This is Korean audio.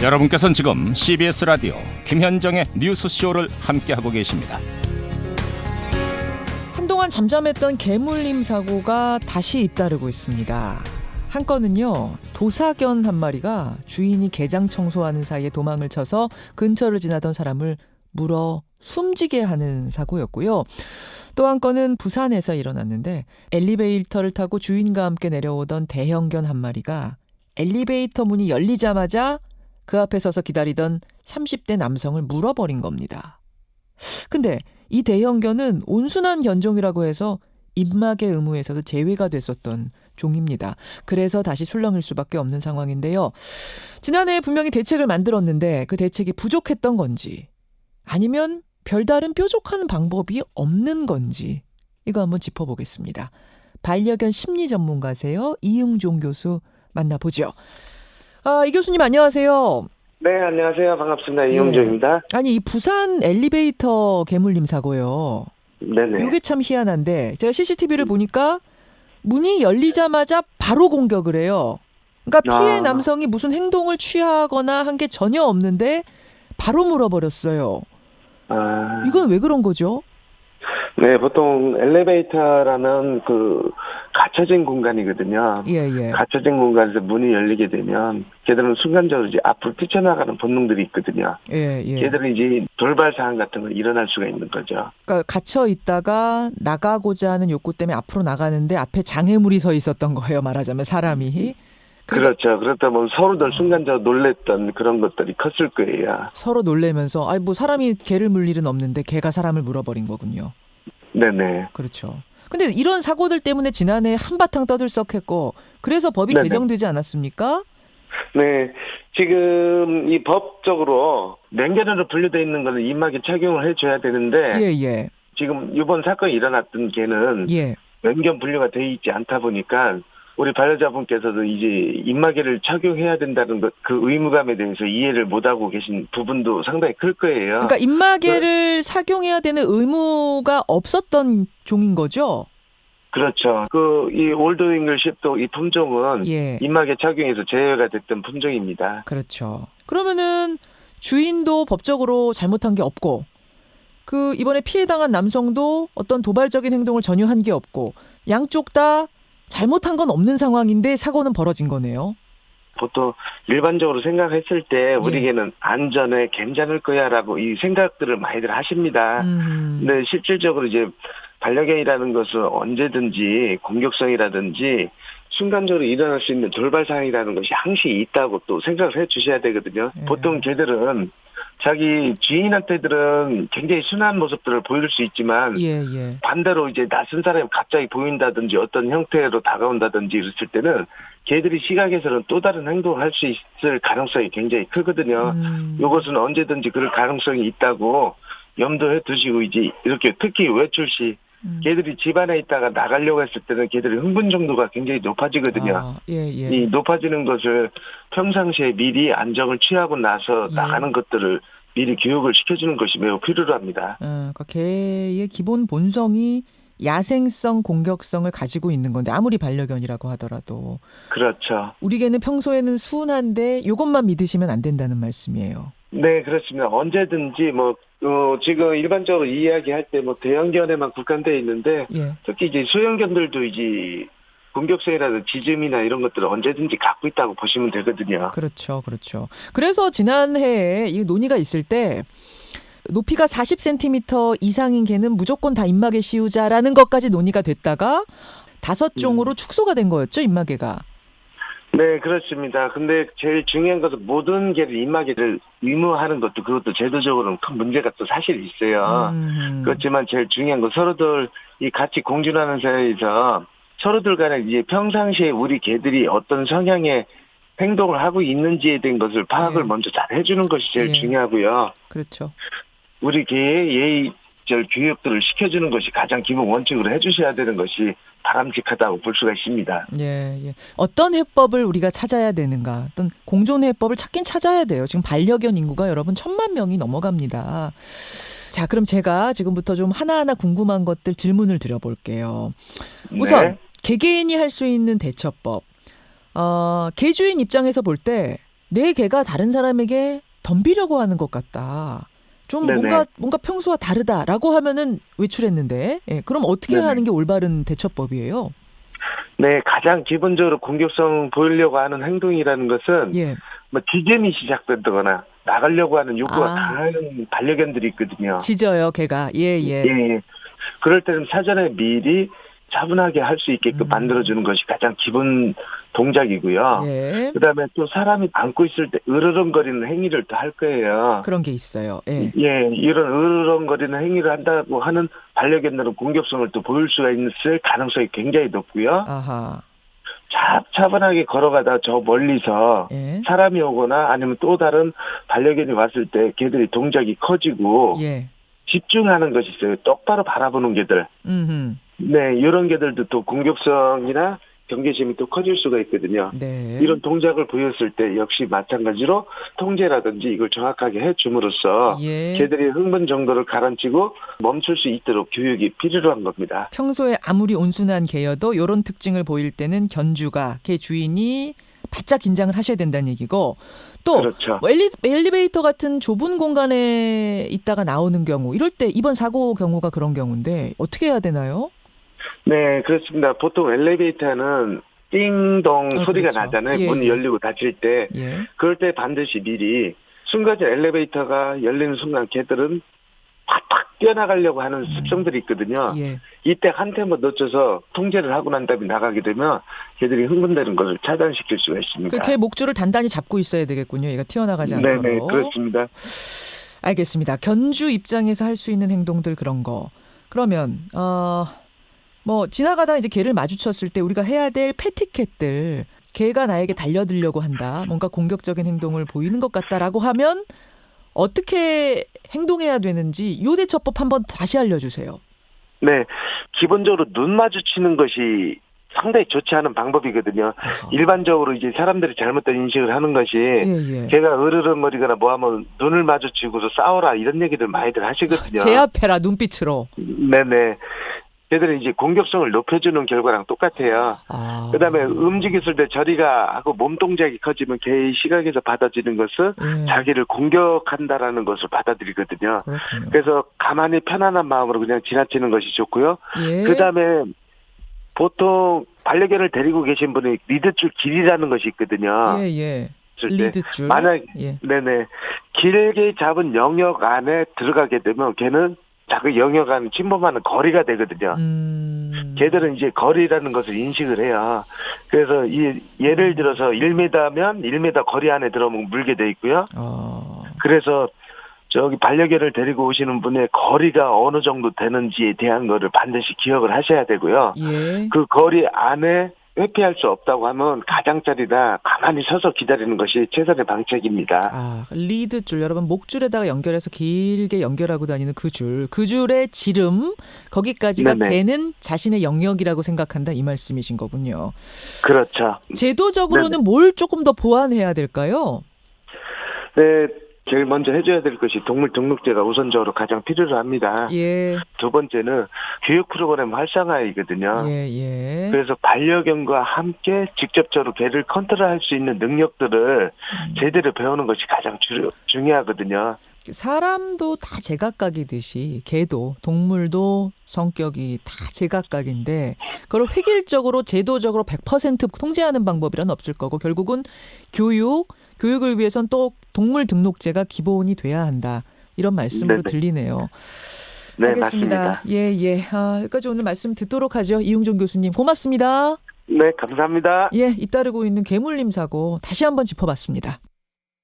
여러분께서는 지금 CBS 라디오 김현정의 뉴스쇼를 함께하고 계십니다. 한동안 잠잠했던 개물림 사고가 다시 잇따르고 있습니다. 한 건은요, 도사견 한 마리가 주인이 개장 청소하는 사이에 도망을 쳐서 근처를 지나던 사람을 물어 숨지게 하는 사고였고요. 또 한 건은 부산에서 일어났는데 엘리베이터를 타고 주인과 함께 내려오던 대형견 한 마리가 엘리베이터 문이 열리자마자 그 앞에 서서 기다리던 30대 남성을 물어버린 겁니다. 근데 이 대형견은 온순한 견종이라고 해서 입마개 의무에서도 제외가 됐었던 종입니다. 그래서 다시 술렁일 수밖에 없는 상황인데요. 지난해에 분명히 대책을 만들었는데 그 대책이 부족했던 건지 아니면 별다른 뾰족한 방법이 없는 건지 이거 한번 짚어보겠습니다. 반려견 심리 전문가세요. 이응종 교수 만나보죠. 이 교수님 안녕하세요. 네, 안녕하세요. 반갑습니다. 이용조입니다. 아니, 이 부산 엘리베이터 개물림 사고요. 네네. 이게 참 희한한데 제가 CCTV를 보니까 문이 열리자마자 바로 공격을 해요. 그러니까 피해 남성이 무슨 행동을 취하거나 한 게 전혀 없는데 바로 물어버렸어요. 이건 왜 그런 거죠? 네, 보통 엘리베이터라는 갇혀진 공간이거든요. 예. 갇혀진 공간에서 문이 열리게 되면 걔들은 순간적으로 이제 앞으로 뛰쳐나가는 본능들이 있거든요. 예. 걔들은 이제 돌발 상황 같은 거 일어날 수가 있는 거죠. 그러니까 갇혀 있다가 나가고자 하는 욕구 때문에 앞으로 나가는데 앞에 장애물이 서 있었던 거예요. 말하자면 사람이. 그렇죠. 그렇다 보면 서로들 순간적으로 놀랬던 그런 것들이 컸을 거예요. 서로 놀래면서 뭐 사람이 개를 물 일은 없는데 개가 사람을 물어버린 거군요. 네네. 그렇죠. 근데 이런 사고들 때문에 지난해 한바탕 떠들썩했고 그래서 법이 네네. 개정되지 않았습니까? 네. 지금 이 법적으로 맹견으로 분류되어 있는 거는 입마개 착용을 해줘야 되는데 예. 지금 이번 사건이 일어났던 개는 예. 맹견 분류가 되어 있지 않다 보니까 우리 반려자분께서도 이제 입마개를 착용해야 된다는 그 의무감에 대해서 이해를 못하고 계신 부분도 상당히 클 거예요. 그러니까 입마개를 착용해야 되는 의무가 없었던 종인 거죠? 그렇죠. 이 올드 잉글쉽도 이 품종은 예. 입마개 착용에서 제외가 됐던 품종입니다. 그렇죠. 그러면은 주인도 법적으로 잘못한 게 없고 이번에 피해당한 남성도 어떤 도발적인 행동을 전혀 한 게 없고 양쪽 다 잘못한 건 없는 상황인데 사고는 벌어진 거네요. 보통 일반적으로 생각했을 때 우리에게는 안전해 괜찮을 거야라고 이 생각들을 많이들 하십니다. 근데 실질적으로 이제 반려견이라는 것은 언제든지 공격성이라든지 순간적으로 일어날 수 있는 돌발 상황이라는 것이 항시 있다고 또 생각을 해 주셔야 되거든요. 보통 개들은 자기 주인한테들은 굉장히 순한 모습들을 보일 수 있지만 반대로 이제 낯선 사람이 갑자기 보인다든지 어떤 형태로 다가온다든지 이랬을 때는 개들이 시각에서는 또 다른 행동을 할 수 있을 가능성이 굉장히 크거든요. 이것은 언제든지 그럴 가능성이 있다고 염두에 두시고 이제 이렇게 특히 외출 시 개들이 집 안에 있다가 나가려고 했을 때는 개들의 흥분 정도가 굉장히 높아지거든요. 이 높아지는 것을 평상시에 미리 안정을 취하고 나서 나가는 것들을 미리 교육을 시켜주는 것이 매우 필요로 합니다. 그러니까 개의 기본 본성이 야생성, 공격성을 가지고 있는 건데 아무리 반려견이라고 하더라도. 그렇죠. 우리 개는 평소에는 순한데 이것만 믿으시면 안 된다는 말씀이에요. 네, 그렇습니다. 언제든지 지금 일반적으로 이야기할 때 대형견에만 국한되어 있는데 특히 이제 소형견들도 이제 공격성이라든 짖음이나 이런 것들을 언제든지 갖고 있다고 보시면 되거든요. 그렇죠. 그래서 지난해에 이 논의가 있을 때 높이가 40cm 이상인 개는 무조건 다 입마개 씌우자라는 것까지 논의가 됐다가 5종으로 축소가 된 거였죠, 입마개가. 네, 그렇습니다. 근데 제일 중요한 것은 모든 개를 입마개를 의무화하는 것도 그것도 제도적으로는 큰 문제가 또 사실 있어요. 그렇지만 제일 중요한 건 서로들 같이 공존하는 사이에서 서로들 간에 이제 평상시에 우리 개들이 어떤 성향의 행동을 하고 있는지에 대한 것을 파악을 먼저 잘 해주는 것이 제일 중요하고요. 그렇죠. 우리 개의 예의절 교육들을 시켜주는 것이 가장 기본 원칙으로 해주셔야 되는 것이 바람직하다고 볼 수가 있습니다. 어떤 해법을 우리가 찾아야 되는가? 어떤 공존 해법을 찾긴 찾아야 돼요. 지금 반려견 인구가 여러분 1,000만 명이 넘어갑니다. 자, 그럼 제가 지금부터 좀 하나하나 궁금한 것들 질문을 드려볼게요. 우선 개개인이 할 수 있는 대처법. 개주인 입장에서 볼 때 내 개가 다른 사람에게 덤비려고 하는 것 같다. 좀 네네. 뭔가 평소와 다르다라고 하면은 외출했는데, 예, 그럼 어떻게 네네. 하는 게 올바른 대처법이에요? 네, 가장 기본적으로 공격성 보이려고 하는 행동이라는 것은 예. 뭐 기gem이 시작된다거나 나가려고 하는 욕구가 아. 강한 반려견들이 있거든요. 짖어요, 개가. 예, 예. 예. 그럴 때는 사전에 미리 차분하게 할 수 있게끔 만들어주는 것이 가장 기본 동작이고요. 예. 그다음에 또 사람이 안고 있을 때 으르렁거리는 행위를 또 할 거예요. 그런 게 있어요. 예. 예, 이런 으르렁거리는 행위를 한다고 하는 반려견들은 공격성을 또 보일 수가 있을 가능성이 굉장히 높고요. 아하. 차분하게 걸어가다 저 멀리서 예. 사람이 오거나 아니면 또 다른 반려견이 왔을 때 걔들이 동작이 커지고 예. 집중하는 것이 있어요. 똑바로 바라보는 개들. 음흠. 네, 이런 개들도 또 공격성이나 경계심이 또 커질 수가 있거든요. 네. 이런 동작을 보였을 때 역시 마찬가지로 통제라든지 이걸 정확하게 해줌으로써 예. 개들이 흥분 정도를 가라앉히고 멈출 수 있도록 교육이 필요한 겁니다. 평소에 아무리 온순한 개여도 이런 특징을 보일 때는 견주가 개 주인이 바짝 긴장을 하셔야 된다는 얘기고 또 그렇죠. 뭐 엘리베이터 같은 좁은 공간에 있다가 나오는 경우 이럴 때 이번 사고 경우가 그런 경우인데 어떻게 해야 되나요? 네, 그렇습니다. 보통 엘리베이터는 띵동 소리가 그렇죠. 나잖아요. 예, 문이 예. 열리고 닫힐 때. 예. 그럴 때 반드시 미리 순간에 엘리베이터가 열리는 순간 개들은 팍팍 뛰어나가려고 하는 습성들이 있거든요. 예. 이때 한 템포 놓쳐서 통제를 하고 난 다음에 나가게 되면 개들이 흥분되는 것을 차단시킬 수가 있습니다. 그 개 목줄을 단단히 잡고 있어야 되겠군요. 얘가 튀어나가지 않도록. 네네, 그렇습니다. 알겠습니다. 견주 입장에서 할 수 있는 행동들 그런 거. 그러면 뭐 지나가다 이제 개를 마주쳤을 때 우리가 해야 될 패티켓들, 개가 나에게 달려들려고 한다, 뭔가 공격적인 행동을 보이는 것 같다라고 하면 어떻게 행동해야 되는지 요 대처법 한번 다시 알려주세요. 네, 기본적으로 눈 마주치는 것이 상당히 좋지 않은 방법이거든요. 일반적으로 이제 사람들이 잘못된 인식을 하는 것이 예. 걔가 으르렁거리거나 뭐하면 눈을 마주치고서 싸워라 이런 얘기를 많이들 하시거든요. 제압해라 눈빛으로. 네네. 걔들은 이제 공격성을 높여주는 결과랑 똑같아요. 그다음에 움직였을 때 저리가 하고 몸 동작이 커지면 걔의 시각에서 받아들이는 것은 예. 자기를 공격한다라는 것을 받아들이거든요. 그렇군요. 그래서 가만히 편안한 마음으로 그냥 지나치는 것이 좋고요. 예. 그다음에 보통 반려견을 데리고 계신 분이 리드줄 길이라는 것이 있거든요. 예. 있을 때 리드줄. 만약 예. 네네 길게 잡은 영역 안에 들어가게 되면 걔는 자그 영역 안 침범하는 거리가 되거든요. 걔들은 이제 거리라는 것을 인식을 해요. 그래서 예를 들어서 1m면 1m 거리 안에 들어오면 물게 돼 있고요. 그래서 저기 반려견을 데리고 오시는 분의 거리가 어느 정도 되는지에 대한 거를 반드시 기억을 하셔야 되고요. 예. 그 거리 안에 회피할 수 없다고 하면 가장자리나 가만히 서서 기다리는 것이 최선의 방책입니다. 리드줄, 여러분 목줄에다가 연결해서 길게 연결하고 다니는 그 줄의 지름, 거기까지가 네네. 개는 자신의 영역이라고 생각한다 이 말씀이신 거군요. 그렇죠. 제도적으로는 네네. 뭘 조금 더 보완해야 될까요? 네, 제일 먼저 해줘야 될 것이 동물 등록제가 우선적으로 가장 필요로 합니다. 예. 두 번째는 교육 프로그램 활성화이거든요. 예. 그래서 반려견과 함께 직접적으로 개를 컨트롤할 수 있는 능력들을 제대로 배우는 것이 가장 중요하거든요. 사람도 다 제각각이듯이 개도 동물도 성격이 다 제각각인데 그걸 획일적으로 제도적으로 100% 통제하는 방법이란 없을 거고 결국은 교육을 위해선 또 동물 등록제가 기본이 돼야 한다. 이런 말씀으로 네네. 들리네요. 네, 알겠습니다. 맞습니다. 예. 여기까지 오늘 말씀 듣도록 하죠. 이웅종 교수님 고맙습니다. 네, 감사합니다. 예, 잇따르고 있는 개물림 사고 다시 한번 짚어봤습니다.